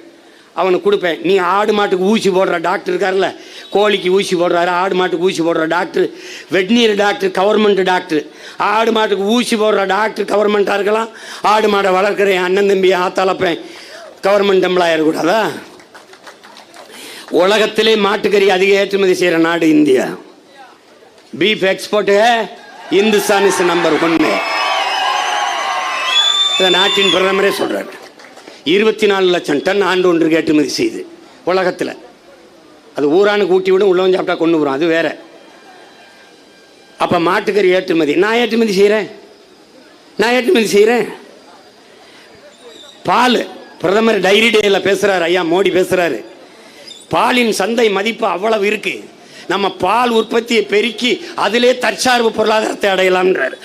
அவனுக்கு கொடுப்பேன். நீ ஆடு மாட்டுக்கு ஊசி போடுற டாக்டர் இருக்கார்ல, கோழிக்கு ஊசி போடுறாரு, ஆடு மாட்டுக்கு ஊசி போடுற doctor, veterinary doctor, government doctor. ஆடு மாட்டுக்கு ஊசி போடுற டாக்டர் கவர்மெண்ட்டாக இருக்கலாம். ஆடு மாடை வளர்க்குறேன் அண்ணன் தம்பி ஆத்தாளப்பேன், கவர்மெண்ட் எம்ப்ளாயர் இருக்கக்கூடாதா? உலகத்திலே மாட்டுக்கறி அதிக ஏற்றுமதி செய்கிற நாடு India. Beef export Hindustan is number 1. நாட்டின் பிரதமரே சொல்றாரு. 24 லட்சம் டன் ஆண்டு ஒன்றுக்கு ஏற்றுமதி செய்யுது உலகத்தில். அது ஊரானுக்கு ஊட்டி விடும், உள்ளவன் சாப்பிட்டா கொண்டு வரும், அது வேற. அப்போ மாட்டுக்கறி ஏற்றுமதி நான் ஏற்றுமதி செய்கிறேன். பால் பிரதமர் டைரி டேயில் பேசுகிறார், ஐயா மோடி பேசுகிறாரு. பாலின் சந்தை மதிப்பு அவ்வளவு இருக்கு. நம்ம பால் உற்பத்தியை பெருக்கி அதிலே தற்சார்பு பொருளாதாரத்தை அடையலாம்ன்றார்.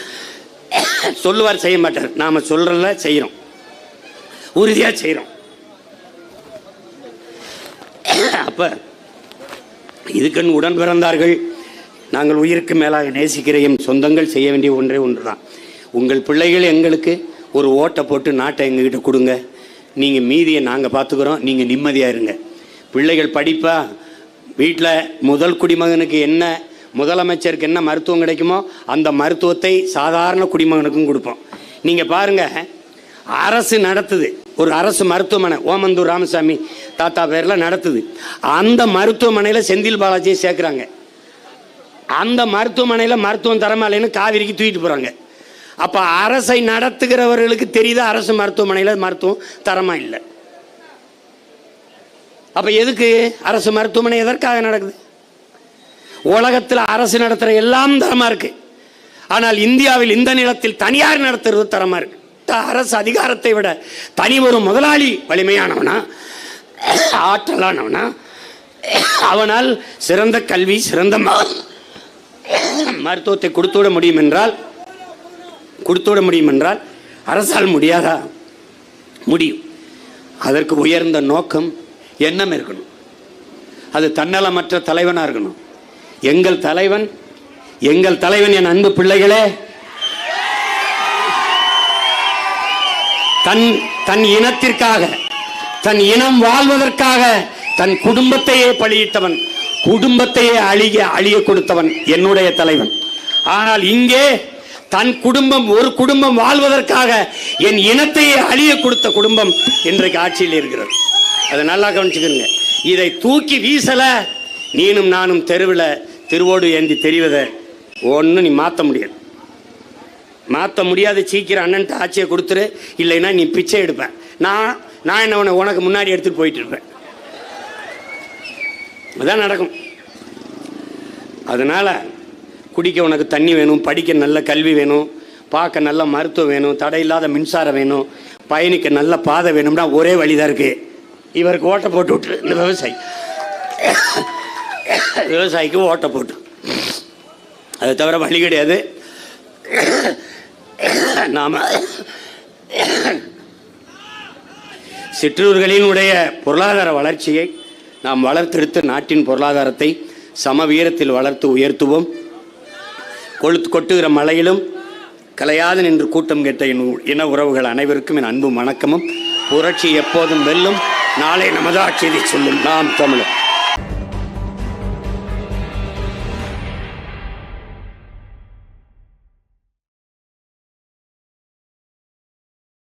சொல்லுவார், செய்ய மாட்டார். நாம சொல்றத செய்யறோம், உறுதியா செய்யறோம். அப்ப இதுக்கென்னு உடன் பிறந்தார்கள். நாங்கள் உயிருக்கு மேலாக நேசிக்கிற எம் சொந்தங்கள் செய்ய வேண்டிய ஒன்றே ஒன்றுதான். உங்கள் பிள்ளைகள் எங்களுக்கு ஒரு ஓட்டை போட்டு நாட்டை எங்ககிட்ட கொடுங்க, நீங்கள் மீதியை நாங்கள் பார்த்துக்குறோம், நீங்கள் நிம்மதியாக இருங்க. பிள்ளைகள் படிப்பா, வீட்டில் முதல் குடிமகனுக்கு என்ன, முதலமைச்சருக்கு என்ன மருத்துவம் கிடைக்குமோ அந்த மருத்துவத்தை சாதாரண குடிமகனுக்கும் கொடுப்போம். நீங்கள் பாருங்கள், அரசு நடத்துது ஒரு அரசு மருத்துவமனை, ஓமந்தூர் ராமசாமி தாத்தா பேரில் நடத்துது. அந்த மருத்துவமனையில் செந்தில் பாலாஜியை சேர்க்குறாங்க. அந்த மருத்துவமனையில் மருத்துவம் தரமாலைன்னு காவிரிக்கு தூக்கிட்டு போகிறாங்க. அப்போ அரசை நடத்துகிறவர்களுக்கு தெரியுது அரசு மருத்துவமனையில் மருத்துவம் தரமா இல்லை. அப்போ எதுக்கு அரசு மருத்துவமனை எதற்காக நடக்குது? உலகத்தில் அரசு நடத்துகிற எல்லாம் தரமாக இருக்கு. ஆனால் இந்தியாவில் இந்த நிலத்தில் தனியார் நடத்துறது தரமாக இருக்கு. அரசு அதிகாரத்தை விட தனி ஒரு முதலாளி வலிமையானவனா, ஆற்றலானவனா, அவனால் சிறந்த கல்வி, சிறந்த மருத்துவத்தை கொடுத்துவிட முடியும் என்றால் அரசால் முடியாதா? முடியும். அதற்கு உயர்ந்த நோக்கம், எண்ணம் இருக்கணும். அது தன்னலமற்ற தலைவனா இருக்கணும். எங்கள் தலைவன் என் அன்பு பிள்ளைகளே, தன் இனத்திற்காக, தன் இனம் வாழ்வதற்காக தன் குடும்பத்தையே பலியிட்டவன், குடும்பத்தையே அழிய கொடுத்தவன் என்னுடைய தலைவன். ஆனால் இங்கே தன் குடும்பம், ஒரு குடும்பம் வாழ்வதற்காக என் இனத்தையே அழிய கொடுத்த குடும்பம் இன்றைக்கு ஆட்சியில் இருக்கிறது. அதை நல்லா கவனிச்சுக்கோங்க. இதை தூக்கி வீசல, நீனும் நானும் தெருவில் திருவோடு ஏந்தி தெரிவதை ஒன்றும் நீ மாற்ற முடியாது. சீக்கிரம் அண்ணன்ட்டு ஆட்சியை கொடுத்துரு, இல்லைன்னா நீ பிச்சை எடுப்பேன். நான் என்ன உனக்கு முன்னாடி எடுத்துட்டு போயிட்டு இருப்பேன். அதான் நடக்கும். அதனால குடிக்க உனக்கு தண்ணி வேணும், படிக்க நல்ல கல்வி வேணும், பார்க்க நல்ல மருத்துவம் வேணும், தடையில்லாத மின்சாரம் வேணும், பயணிக்க நல்ல பாதை வேணும்னா ஒரே வழிதான் இருக்கு. இவருக்கு ஓட்டை போட்டு விட்டுரு. இந்த விவசாயிக்கு ஓட்டை போட்டு, அதை தவிர வழி கிடையாது. நாம சிற்றூர்களினுடைய பொருளாதார வளர்ச்சியை நாம் வளர்த்தெடுத்து நாட்டின் பொருளாதாரத்தை சமவீரத்தில் வளர்த்து உயர்த்துவோம். கொட்டுகிற மழையிலும் கலையாது நின்று கூட்டம் கேட்ட என் இன உறவுகள் அனைவருக்கும் என் அன்பும் வணக்கமும். புரட்சி எப்போதும் வெல்லும். நாளை நமது ஆட்சியை சொல்லும் நாம் தமிழர்.